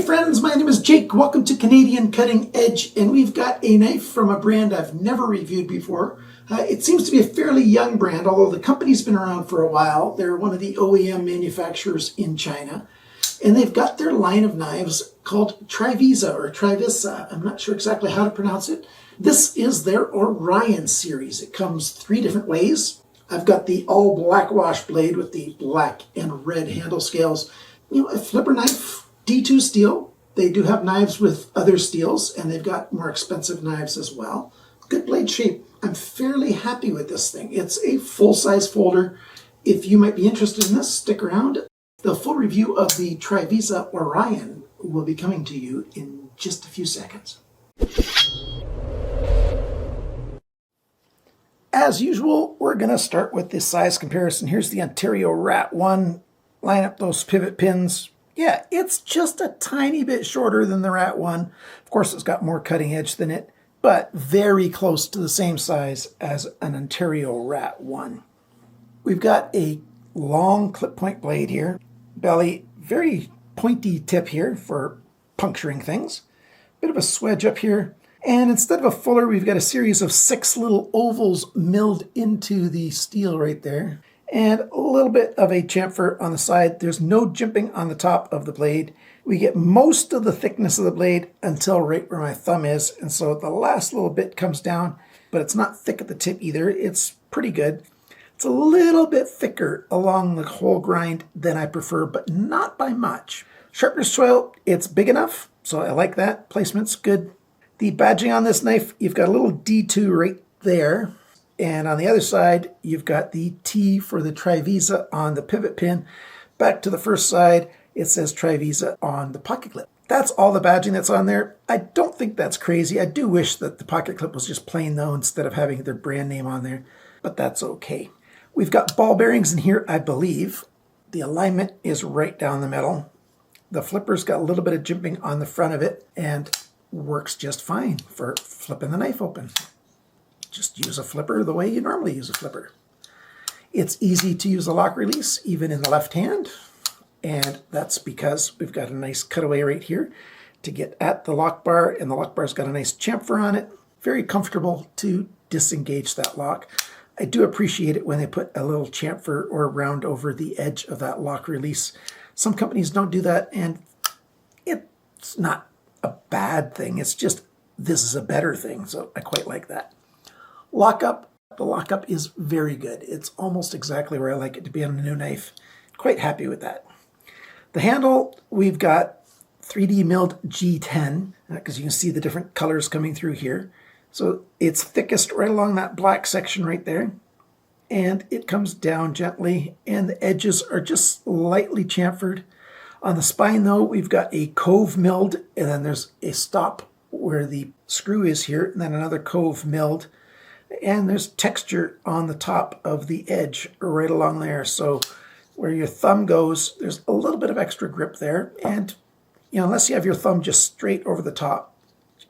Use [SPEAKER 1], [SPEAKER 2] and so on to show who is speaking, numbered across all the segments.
[SPEAKER 1] friends, my name is Jake. Welcome to Canadian Cutting Edge, and we've got a knife from a brand I've never reviewed before. It seems to be a fairly young brand, although the company's been around for a while. They're one of the OEM manufacturers in China, and they've got their line of knives called Trivisa or Trivisa. I'm not sure exactly how to pronounce it. This is their Orion series. It comes 3 different ways. I've got the all black wash blade with the black and red handle scales. You know, a flipper knife. D2 steel. They do have knives with other steels, and they've got more expensive knives as well. Good blade shape. I'm fairly happy with this thing. It's a full-size folder. If you might be interested in this, stick around. The full review of the Trivisa Orion will be coming to you in just a few seconds. As usual, we're going to start with the size comparison. Here's the Ontario Rat 1. Line up those pivot pins. Yeah, it's just a tiny bit shorter than the Rat 1. Of course, it's got more cutting edge than it, but very close to the same size as an Ontario Rat 1. We've got a long clip point blade here. Belly, very pointy tip here for puncturing things. Bit of a swedge up here. And instead of a fuller, we've got a series of 6 little ovals milled into the steel right there. And a little bit of a chamfer on the side. There's no jimping on the top of the blade. We get most of the thickness of the blade until right where my thumb is, and so the last little bit comes down, but it's not thick at the tip either. It's pretty good. It's a little bit thicker along the whole grind than I prefer, but not by much. Sharpener's choil, it's big enough, so I like that. Placement's good. The badging on this knife, you've got a little D2 right there. And on the other side, you've got the T for the Trivisa on the pivot pin. Back to the first side, it says Trivisa on the pocket clip. That's all the badging that's on there. I don't think that's crazy. I do wish that the pocket clip was just plain though, instead of having their brand name on there, but that's okay. We've got ball bearings in here, I believe. The alignment is right down the middle. The flipper's got a little bit of jimping on the front of it and works just fine for flipping the knife open. Just use a flipper the way you normally use a flipper. It's easy to use a lock release, even in the left hand. And that's because we've got a nice cutaway right here to get at the lock bar, and the lock bar's got a nice chamfer on it. Very comfortable to disengage that lock. I do appreciate it when they put a little chamfer or round over the edge of that lock release. Some companies don't do that, and it's not a bad thing. It's just, this is a better thing, so I quite like that. Lockup, the lockup is very good. It's almost exactly where I like it to be on a new knife. Quite happy with that. The handle, we've got 3D milled G10, because you can see the different colors coming through here. So it's thickest right along that black section right there. And it comes down gently, and the edges are just slightly chamfered. On the spine though, we've got a cove milled, and then there's a stop where the screw is here, and then another cove milled. And there's texture on the top of the edge right along there. So where your thumb goes, there's a little bit of extra grip there. And, you know, unless you have your thumb just straight over the top,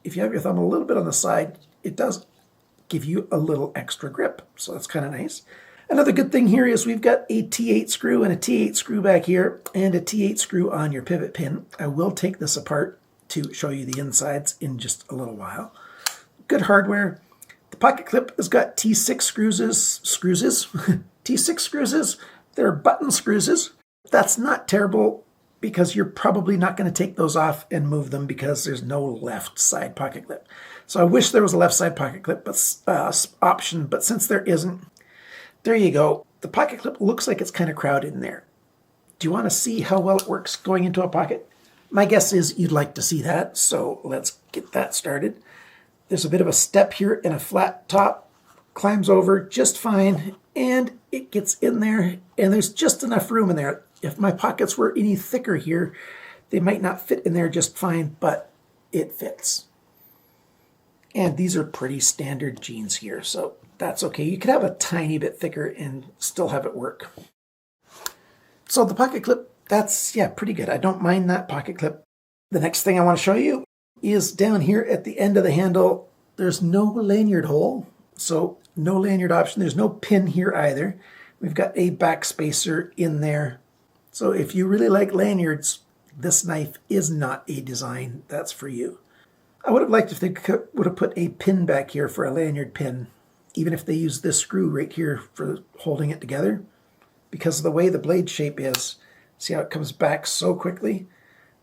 [SPEAKER 1] if you have your thumb a little bit on the side, it does give you a little extra grip. So that's kind of nice. Another good thing here is we've got a T8 screw and a T8 screw back here and a T8 screw on your pivot pin. I will take this apart to show you the insides in just a little while. Good hardware. The pocket clip has got T6 T6 screws. They're button screws. That's not terrible because you're probably not going to take those off and move them because there's no left side pocket clip. So I wish there was a left side pocket clip option, but since there isn't, there you go. The pocket clip looks like it's kind of crowded in there. Do you want to see how well it works going into a pocket? My guess is you'd like to see that, so let's get that started. There's a bit of a step here and a flat top, climbs over just fine, and it gets in there, and there's just enough room in there. If my pockets were any thicker here, they might not fit in there just fine, but it fits. And these are pretty standard jeans here, so that's okay. You could have a tiny bit thicker and still have it work. So the pocket clip, that's, yeah, pretty good. I don't mind that pocket clip. The next thing I want to show you is down here at the end of the handle. There's no lanyard hole, so no lanyard option. There's no pin here either. We've got a backspacer in there. So if you really like lanyards, This knife is not a design that's for you. I would have liked if they would have put a pin back here for a lanyard pin, even if they use this screw right here for holding it together. Because of the way the blade shape is, see how it comes back so quickly?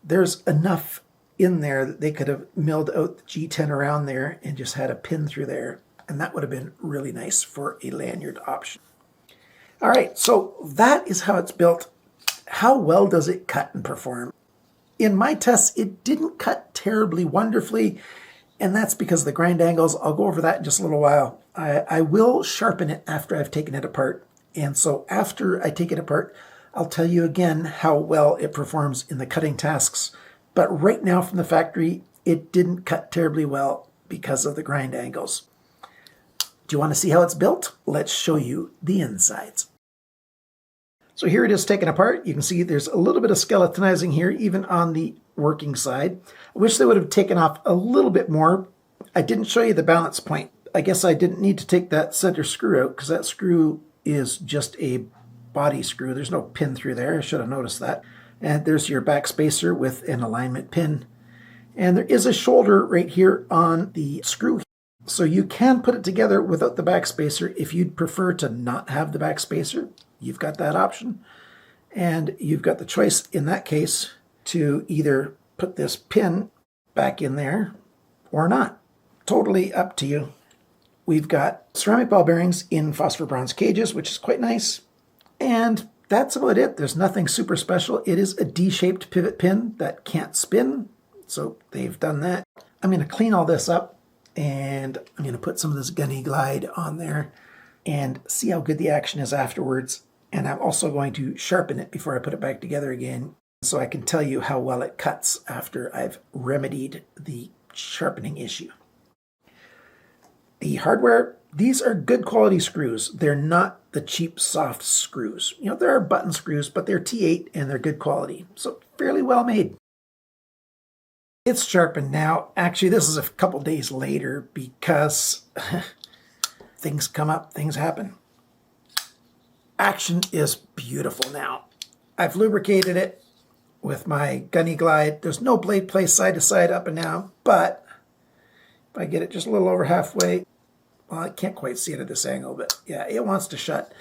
[SPEAKER 1] There's enough in there that they could have milled out the G10 around there and just had a pin through there. And that would have been really nice for a lanyard option. All right, so that is how it's built. How well does it cut and perform? In my tests, it didn't cut terribly wonderfully, and that's because of the grind angles. I'll go over that in just a little while. I will sharpen it after I've taken it apart. And so after I take it apart, I'll tell you again how well it performs in the cutting tasks. But right now from the factory, it didn't cut terribly well because of the grind angles. Do you want to see how it's built? Let's show you the insides. So here it is taken apart. You can see there's a little bit of skeletonizing here, even on the working side. I wish they would have taken off a little bit more. I didn't show you the balance point. I guess I didn't need to take that center screw out because that screw is just a body screw. There's no pin through there. I should have noticed that. And there's your back spacer with an alignment pin. And there is a shoulder right here on the screw. So you can put it together without the back spacer if you'd prefer to not have the back spacer. You've got that option. And you've got the choice in that case to either put this pin back in there or not. Totally up to you. We've got ceramic ball bearings in phosphor bronze cages, which is quite nice. And that's about it. There's nothing super special. It is a D-shaped pivot pin that can't spin. So they've done that. I'm going to clean all this up and I'm going to put some of this Gunny Glide on there and see how good the action is afterwards. And I'm also going to sharpen it before I put it back together again so I can tell you how well it cuts after I've remedied the sharpening issue. The hardware, these are good quality screws. They're not the cheap soft screws. You know, there are button screws, but they're T8 and they're good quality. So fairly well made. It's sharpened now. Actually, this is a couple days later because things come up, things happen. Action is beautiful now. I've lubricated it with my Gunny Glide. There's no blade play side to side up and down, but if I get it just a little over halfway, well, I can't quite see it at this angle, but yeah, it wants to shut.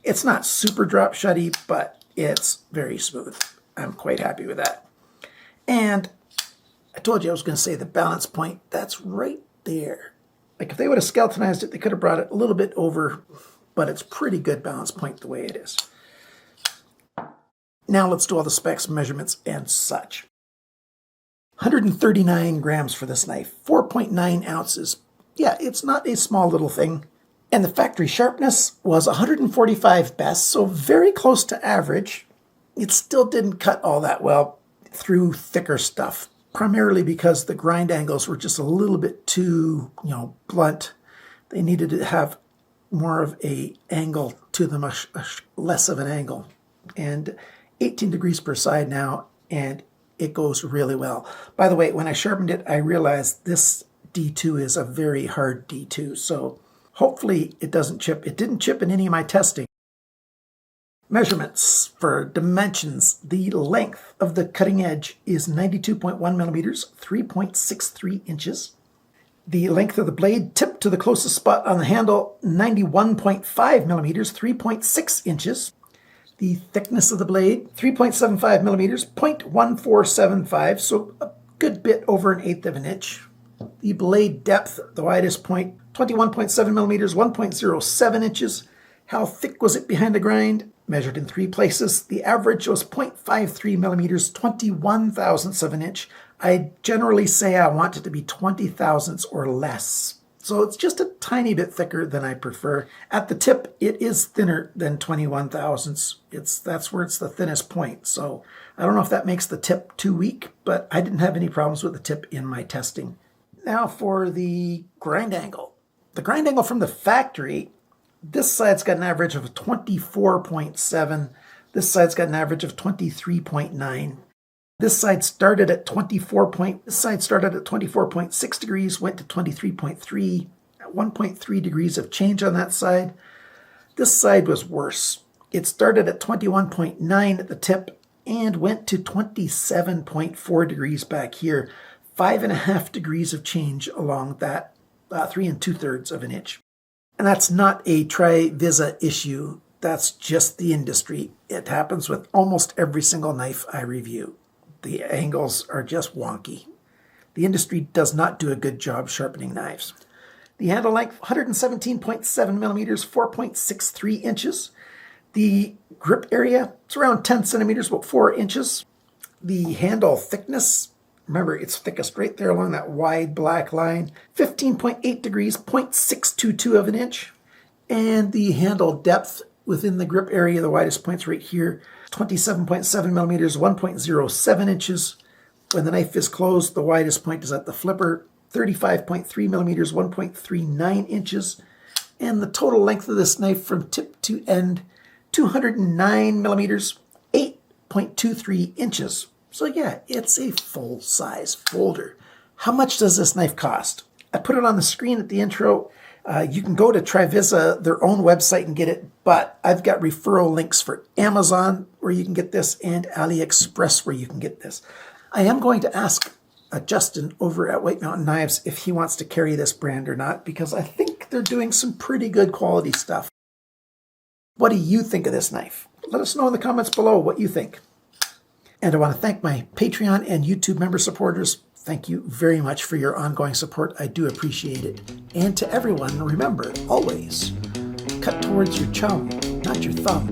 [SPEAKER 1] It's not super drop shutty, but it's very smooth. I'm quite happy with that. And I told you I was going to say the balance point. That's right there. Like if they would have skeletonized it, they could have brought it a little bit over, but it's pretty good balance point the way it is. Now let's do all the specs, measurements, and such. 139 grams for this knife, 4.9 ounces. Yeah, it's not a small little thing. And the factory sharpness was 145 best, so very close to average. It still didn't cut all that well through thicker stuff, primarily because the grind angles were just a little bit too, blunt. They needed to have more of a angle to them, less of an angle. And 18 degrees per side now, and it goes really well. By the way, when I sharpened it, I realized this D2 is a very hard D2, so hopefully it doesn't chip. It didn't chip in any of my testing. Measurements for dimensions. The length of the cutting edge is 92.1 millimeters, 3.63 inches. The length of the blade tip to the closest spot on the handle, 91.5 millimeters, 3.6 inches. The thickness of the blade, 3.75 millimeters, 0.1475, so a good bit over an eighth of an inch. The blade depth, the widest point, 21.7 millimeters, 1.07 inches. How thick was it behind the grind? Measured in 3 places. The average was 0.53 millimeters, 21 thousandths of an inch. I generally say I want it to be 20 thousandths or less. So it's just a tiny bit thicker than I prefer. At the tip, it is thinner than 21 thousandths. That's where it's the thinnest point. So I don't know if that makes the tip too weak, but I didn't have any problems with the tip in my testing. Now for the grind angle. The grind angle from the factory, this side's got an average of 24.7. This side's got an average of 23.9. This side started at 24.6 degrees, went to 23.3, 1.3 degrees of change on that side. This side was worse. It started at 21.9 at the tip and went to 27.4 degrees back here. 5.5 degrees of change along that 3 2/3 of an inch. And that's not a Trivisa issue. That's just the industry. It happens with almost every single knife I review. The angles are just wonky. The industry does not do a good job sharpening knives. The handle length, 117.7 millimeters, 4.63 inches. The grip area, it's around 10 centimeters, about 4 inches. The handle thickness, remember it's thickest right there along that wide black line, 15.8 degrees, 0.622 of an inch. And the handle depth within the grip area, the widest point's right here, 27.7 millimeters, 1.07 inches. When the knife is closed, the widest point is at the flipper, 35.3 millimeters, 1.39 inches. And the total length of this knife from tip to end, 209 millimeters, 8.23 inches. So yeah, it's a full-size folder. How much does this knife cost? I put it on the screen at the intro. You can go to Trivisa, their own website, and get it, but I've got referral links for Amazon where you can get this and AliExpress where you can get this. I am going to ask Justin over at White Mountain Knives if he wants to carry this brand or not, because I think they're doing some pretty good quality stuff. What do you think of this knife? Let us know in the comments below what you think. And I want to thank my Patreon and YouTube member supporters. Thank you very much for your ongoing support. I do appreciate it. And to everyone, remember, always cut towards your chum, not your thumb.